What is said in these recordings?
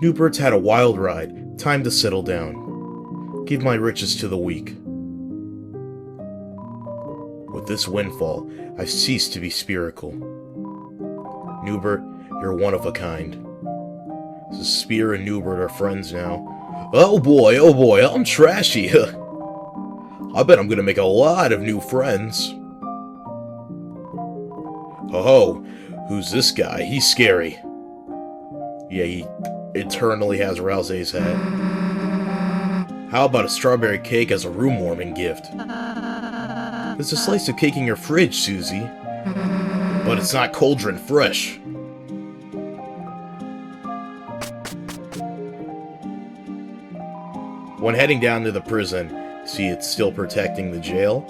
Newbert's had a wild ride. Time to settle down. Give my riches to the weak. With this windfall, I've ceased to be spherical. Newbert, you're one of a kind. So Spear and Newbert are friends now. Oh boy, I'm trashy. I bet I'm gonna make a lot of new friends. Oh, who's this guy? He's scary. Yeah, he eternally has Rousey's hat. How about a strawberry cake as a room-warming gift? There's a slice of cake in your fridge, Susie. But it's not cauldron fresh. When heading down to the prison, see it's still protecting the jail.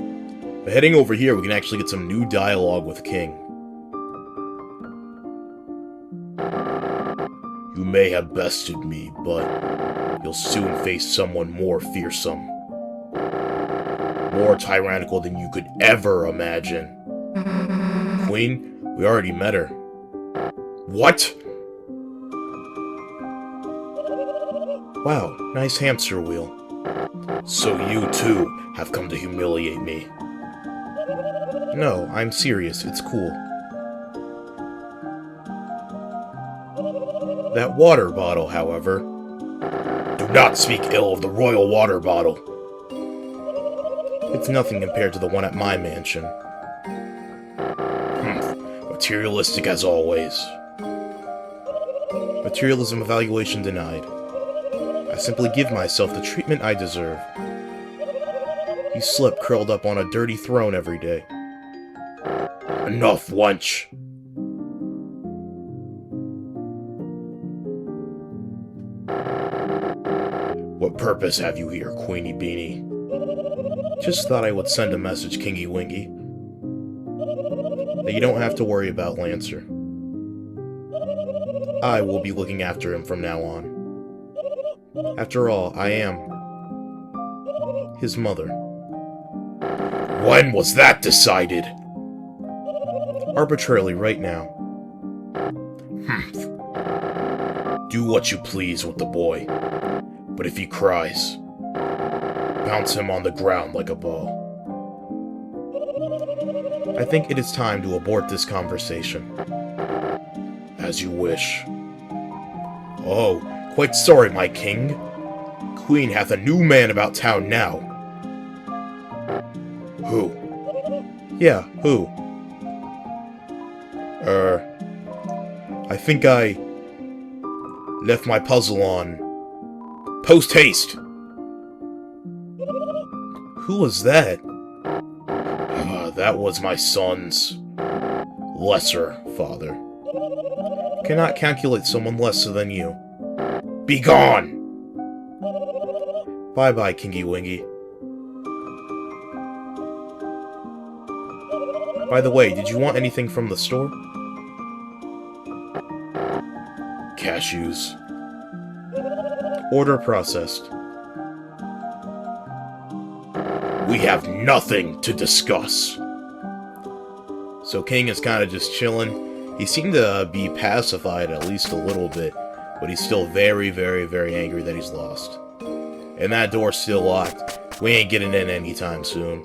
But heading over here, we can actually get some new dialogue with King. You may have bested me, but you'll soon face someone more fearsome. More tyrannical than you could ever imagine. Queen, we already met her. What? Wow, nice hamster wheel. So you too have come to humiliate me. No, I'm serious, it's cool. That water bottle, however. Do not speak ill of the royal water bottle. It's nothing compared to the one at my mansion. Materialistic as always. Materialism evaluation denied. I simply give myself the treatment I deserve. You slip curled up on a dirty throne every day. Enough, wench! What purpose have you here, Queenie Beanie? Just thought I would send a message, Kingy Wingy. That you don't have to worry about Lancer. I will be looking after him from now on. After all, I am his mother. When was that decided? Arbitrarily, right now. Do what you please with the boy. But if he cries, bounce him on the ground like a ball. I think it is time to abort this conversation. As you wish. Oh, quite sorry, my king. Queen hath a new man about town now. Who? Yeah, who? I think I left my puzzle on post haste. Who was that? That was my son's lesser father. Cannot calculate someone lesser than you. Be gone! Bye-bye, Kingy Wingy. By the way, did you want anything from the store? Cashews. Order processed. We have nothing to discuss. So King is kind of just chilling. He seemed to be pacified at least a little bit, but he's still very, very, very angry that he's lost. And that door's still locked. We ain't getting in anytime soon.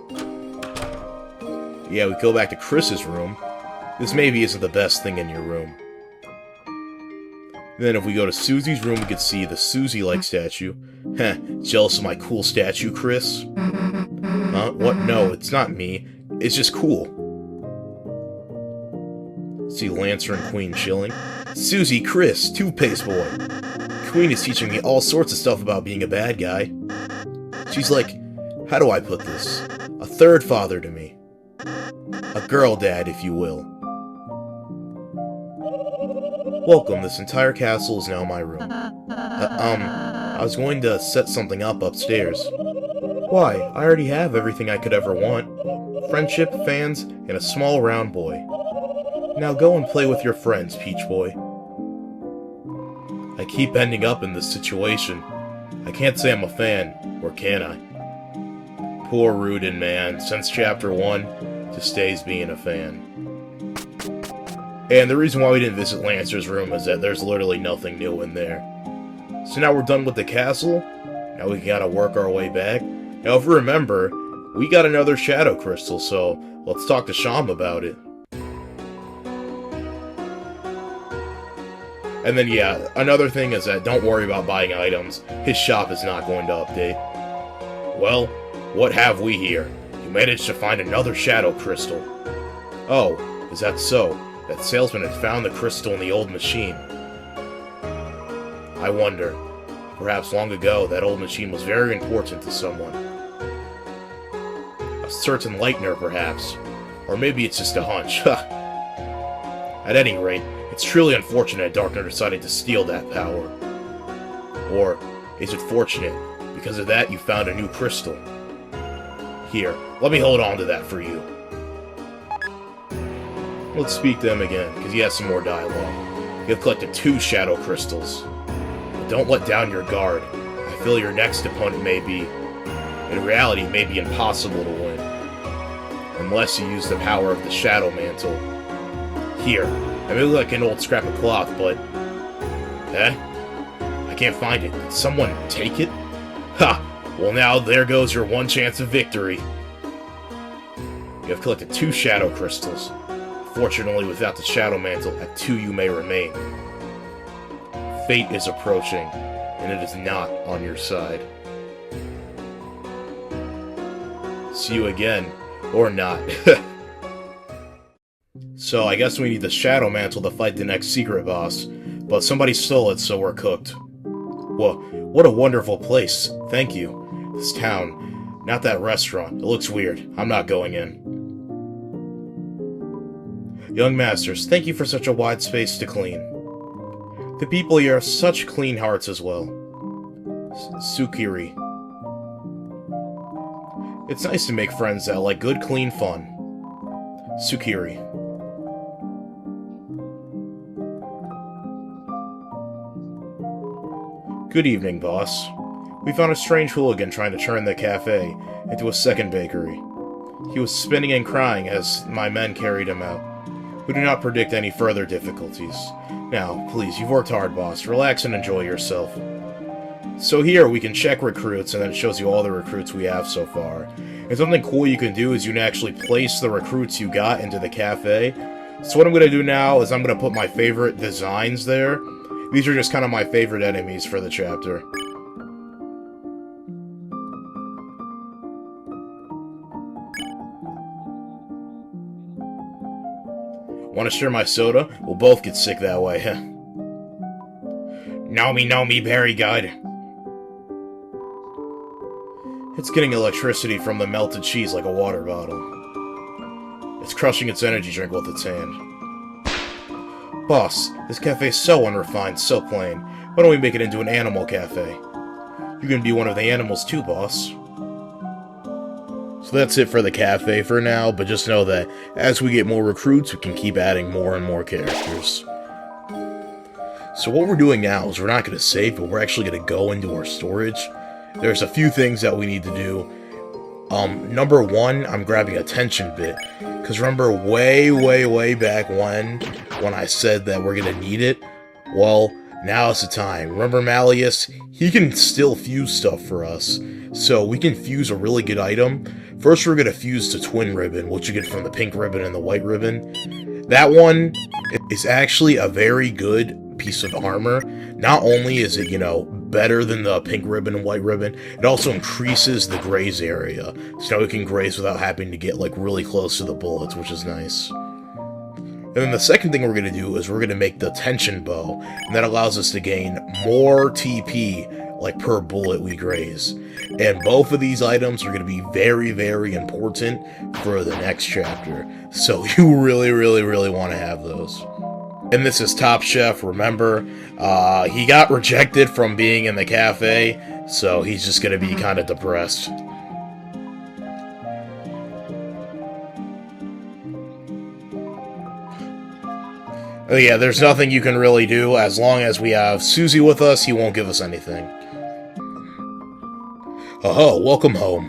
Yeah, we go back to Chris's room. This maybe isn't the best thing in your room. Then if we go to Susie's room, we can see the Susie-like statue. Heh, jealous of my cool statue, Chris? Huh? What? No, it's not me. It's just cool. See Lancer and Queen chilling. Susie, Chris, Toothpaste Boy. Queen is teaching me all sorts of stuff about being a bad guy. She's like, how do I put this? A third father to me. A girl dad, if you will. Welcome, this entire castle is now my room. I was going to set something up upstairs. Why? I already have everything I could ever want. Friendship, fans, and a small round boy. Now go and play with your friends, Peach Boy. I keep ending up in this situation. I can't say I'm a fan, or can I? Poor Rudin, man. Since Chapter 1, just stays being a fan. And the reason why we didn't visit Lancer's room is that there's literally nothing new in there. So now we're done with the castle. Now we gotta work our way back. Now if you remember, we got another shadow crystal, so let's talk to Sham about it. And then yeah, another thing is that don't worry about buying items. His shop is not going to update. Well, what have we here? You managed to find another shadow crystal. Oh, is that so? That salesman had found the crystal in the old machine. I wonder. Perhaps long ago, that old machine was very important to someone. A certain Lightner, perhaps. Or maybe it's just a hunch. At any rate, it's truly unfortunate Darkner decided to steal that power. Or is it fortunate? Because of that, you found a new crystal. Here, let me hold on to that for you. Let's speak to him again, because he has some more dialogue. You have collected 2 shadow crystals. But don't let down your guard. I feel your next opponent may be, in reality, may be impossible to win. Unless you use the power of the Shadow Mantle. Here, I may look like an old scrap of cloth, but... I can't find it. Did someone take it? Ha! Well now, there goes your one chance of victory. You have collected 2 shadow crystals. Fortunately, without the Shadow Mantle, at 2 you may remain. Fate is approaching, and it is not on your side. See you again, or not. So, I guess we need the Shadow Mantle to fight the next secret boss, but somebody stole it, so we're cooked. Whoa, what a wonderful place. Thank you. This town, not that restaurant. It looks weird. I'm not going in. Young masters, thank you for such a wide space to clean. The people here have such clean hearts as well. Sukiri. It's nice to make friends that like good, clean fun. Sukiri. Good evening, boss. We found a strange hooligan trying to turn the cafe into a second bakery. He was spinning and crying as my men carried him out. We do not predict any further difficulties. Now, please, you've worked hard, boss. Relax and enjoy yourself. So here, we can check recruits, and then it shows you all the recruits we have so far. And something cool you can do is you can actually place the recruits you got into the cafe. So what I'm going to do now is I'm going to put my favorite designs there. These are just kind of my favorite enemies for the chapter. Want to share my soda? We'll both get sick that way. Nomi, very good. It's getting electricity from the melted cheese like a water bottle. It's crushing its energy drink with its hand. Boss, this cafe's so unrefined, so plain. Why don't we make it into an animal cafe? You can be one of the animals too, boss. So that's it for the cafe for now, but just know that as we get more recruits, we can keep adding more and more characters. So what we're doing now is we're not going to save, but we're actually going to go into our storage. There's a few things that we need to do. Number 1, I'm grabbing a tension bit. Because remember way back when I said that we're going to need it? Well, now is the time. Remember Malleus? He can still fuse stuff for us. So we can fuse a really good item. First, we're going to fuse the twin ribbon, which you get from the pink ribbon and the white ribbon. That one is actually a very good piece of armor. Not only is it, better than the pink ribbon and white ribbon, it also increases the graze area. So now we can graze without having to get, really close to the bullets, which is nice. And then the second thing we're going to do is we're going to make the tension bow, and that allows us to gain more TP, per bullet we graze. And both of these items are going to be very important for the next chapter. So you really want to have those. And this is Top Chef, remember, he got rejected from being in the cafe, so he's just going to be kind of depressed. Oh yeah, there's nothing you can really do. As long as we have Susie with us, he won't give us anything. Oh, welcome home.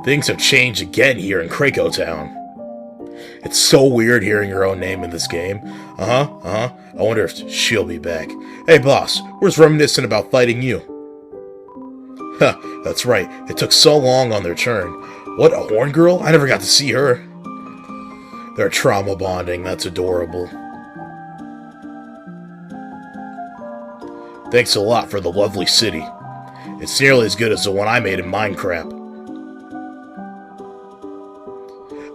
Things have changed again here in Krakow Town. It's so weird hearing your own name in this game. I wonder if she'll be back. Hey, boss, where's reminiscing about fighting you? Huh, that's right. It took so long on their turn. What, a horn girl? I never got to see her. They're trauma bonding. That's adorable. Thanks a lot for the lovely city. It's nearly as good as the one I made in Minecraft.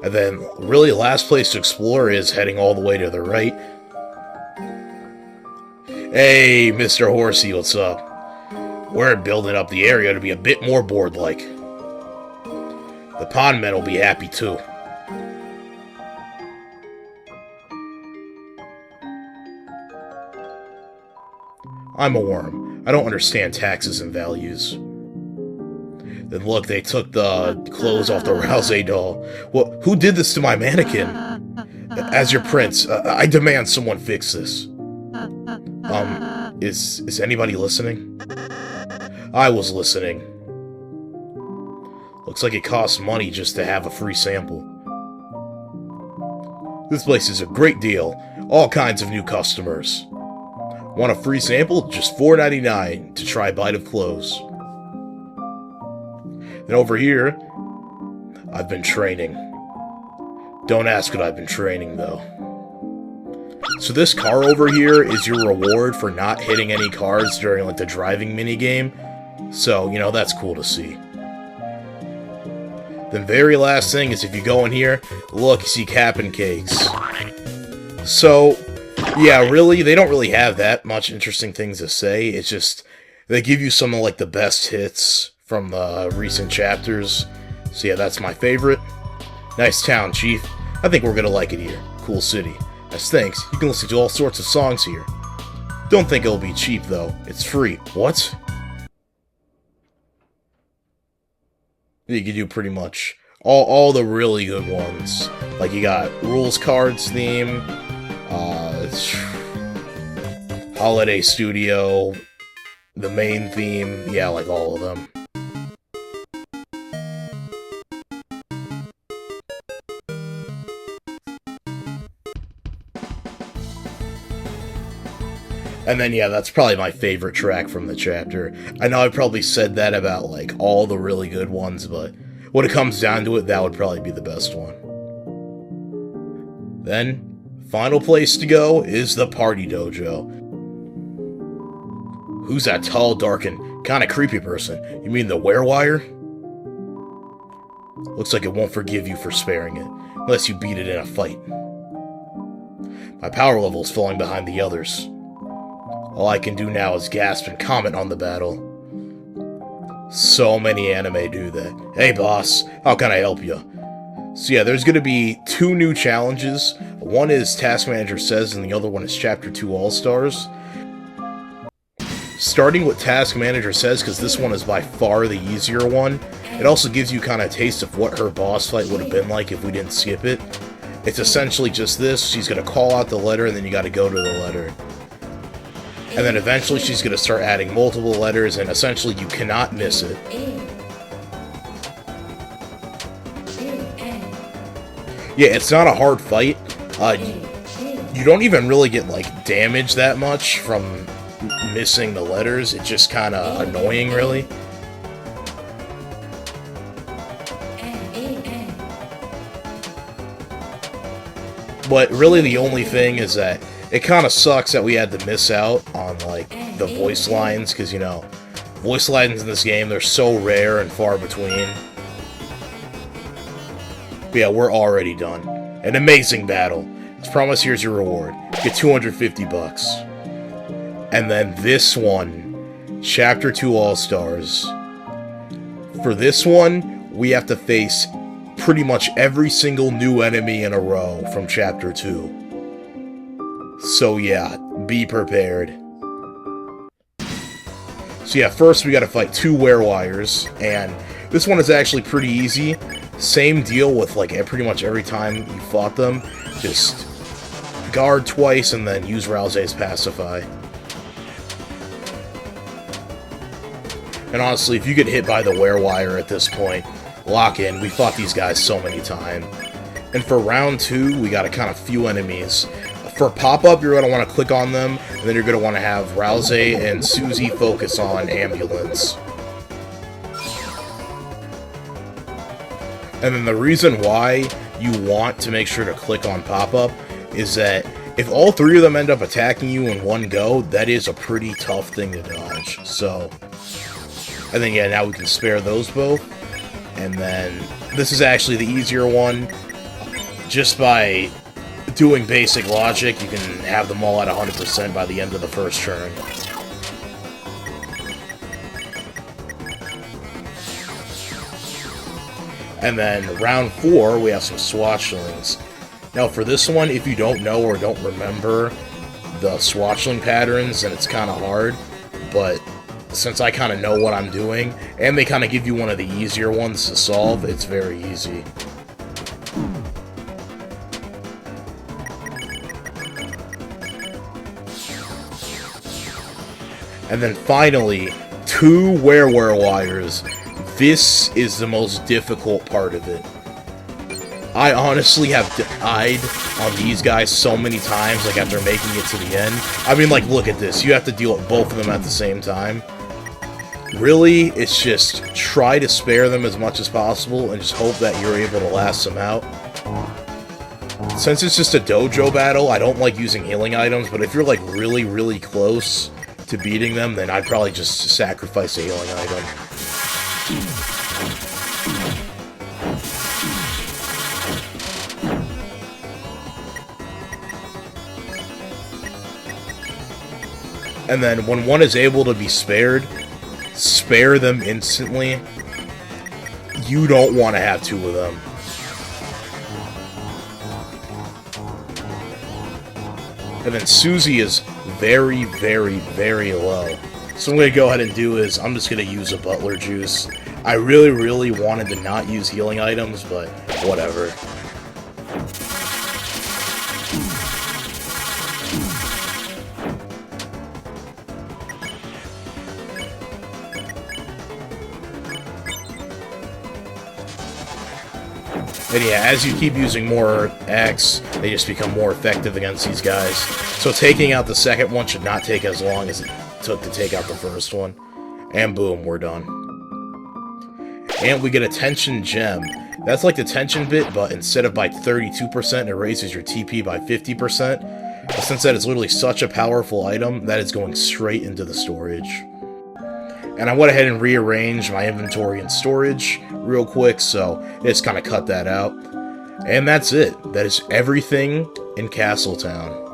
And then, really, last place to explore is heading all the way to the right. Hey, Mr. Horsey, what's up? We're building up the area to be a bit more board-like. The pond men will be happy, too. I'm a worm. I don't understand taxes and values. Then look, they took the clothes off the Rousey doll. Well, who did this to my mannequin? As your prince, I demand someone fix this. Is anybody listening? I was listening. Looks like it costs money just to have a free sample. This place is a great deal. All kinds of new customers. Want a free sample? Just $4.99 to try a bite of clothes. Then over here, I've been training. Don't ask what I've been training, though. So this car over here is your reward for not hitting any cars during, like, the driving minigame. So, you know, that's cool to see. The very last thing is if you go in here, look, you see Cap'n Cakes. So, yeah, really, they don't really have that much interesting things to say. It's just, they give you some of, like, the best hits from the recent chapters. So yeah, that's my favorite. Nice town, Chief. I think we're gonna like it here. Cool city. As thanks, you can listen to all sorts of songs here. Don't think it'll be cheap, though. It's free. What? You can do pretty much all the really good ones. Like, you got Rules Cards theme, Holiday Studio, the main theme, yeah, like all of them. And then, yeah, that's probably my favorite track from the chapter. I know I probably said that about, like, all the really good ones, but when it comes down to it, that would probably be the best one. Then, final place to go is the Party Dojo. Who's that tall, dark, and kinda creepy person? You mean the Werewire? Looks like it won't forgive you for sparing it, unless you beat it in a fight. My power level is falling behind the others. All I can do now is gasp and comment on the battle. So many anime do that. Hey boss, how can I help you? So yeah, there's gonna be 2 new challenges. One is Task Manager Says, and the other one is Chapter 2 All-Stars. Starting with Task Manager Says, because this one is by far the easier one. It also gives you kind of a taste of what her boss fight would have been like if we didn't skip it. It's essentially just this. She's gonna call out the letter, and then you gotta go to the letter. And then eventually she's going to start adding multiple letters, and essentially you cannot miss it. Yeah, it's not a hard fight. You don't even really get, like, damage that much from missing the letters. It's just kind of annoying, really. But really the only thing is that it kind of sucks that we had to miss out on, like, the voice lines, because, you know, voice lines in this game, they're so rare and far between. But yeah, we're already done. An amazing battle. As promised, here's your reward. Get 250 bucks. And then this one, Chapter 2 All-Stars. For this one, we have to face pretty much every single new enemy in a row from Chapter 2. So yeah, be prepared. So yeah, first we gotta fight 2 Werewires, and this one is actually pretty easy. Same deal with, like, pretty much every time you fought them. Just guard twice and then use Rousey's Pacify. And honestly, if you get hit by the Werewire at this point, lock in. We fought these guys so many times. And And for round 2, we got a kind of few enemies. For pop-up, you're going to want to click on them, and then you're going to want to have Rousey and Susie focus on ambulance. And then the reason why you want to make sure to click on pop-up is that if all 3 of them end up attacking you in one go, that is a pretty tough thing to dodge. So, and then yeah, now we can spare those both. And then this is actually the easier one. Just by doing basic logic, you can have them all at 100% by the end of the first turn. And then round 4, we have some swatchlings. Now for this one, if you don't know or don't remember the swatchling patterns, then it's kind of hard. But since I kind of know what I'm doing, and they kind of give you one of the easier ones to solve, it's very easy. And then finally, 2 wire-wires. This is the most difficult part of it. I honestly have died on these guys so many times, like, after making it to the end. I mean, like, look at this. You have to deal with both of them at the same time. Really, it's just try to spare them as much as possible and just hope that you're able to last them out. Since it's just a dojo battle, I don't like using healing items, but if you're, like, really, really close to beating them, then I'd probably just sacrifice a healing item. And then when one is able to be spared, spare them instantly. You don't want to have 2 of them. And then Susie is very, very, very low. So what I'm going to go ahead and do is, I'm just going to use a Butler Juice. I really, really wanted to not use healing items, but whatever. And yeah, as you keep using more X, they just become more effective against these guys. So taking out the second one should not take as long as it took to take out the first one. And boom, we're done. And we get a tension gem. That's like the tension bit, but instead of by 32%, it raises your TP by 50%. But since that is literally such a powerful item, that is going straight into the storage. And I went ahead and rearranged my inventory and storage real quick, so just kind of cut that out. And that's it. That is everything in Castletown.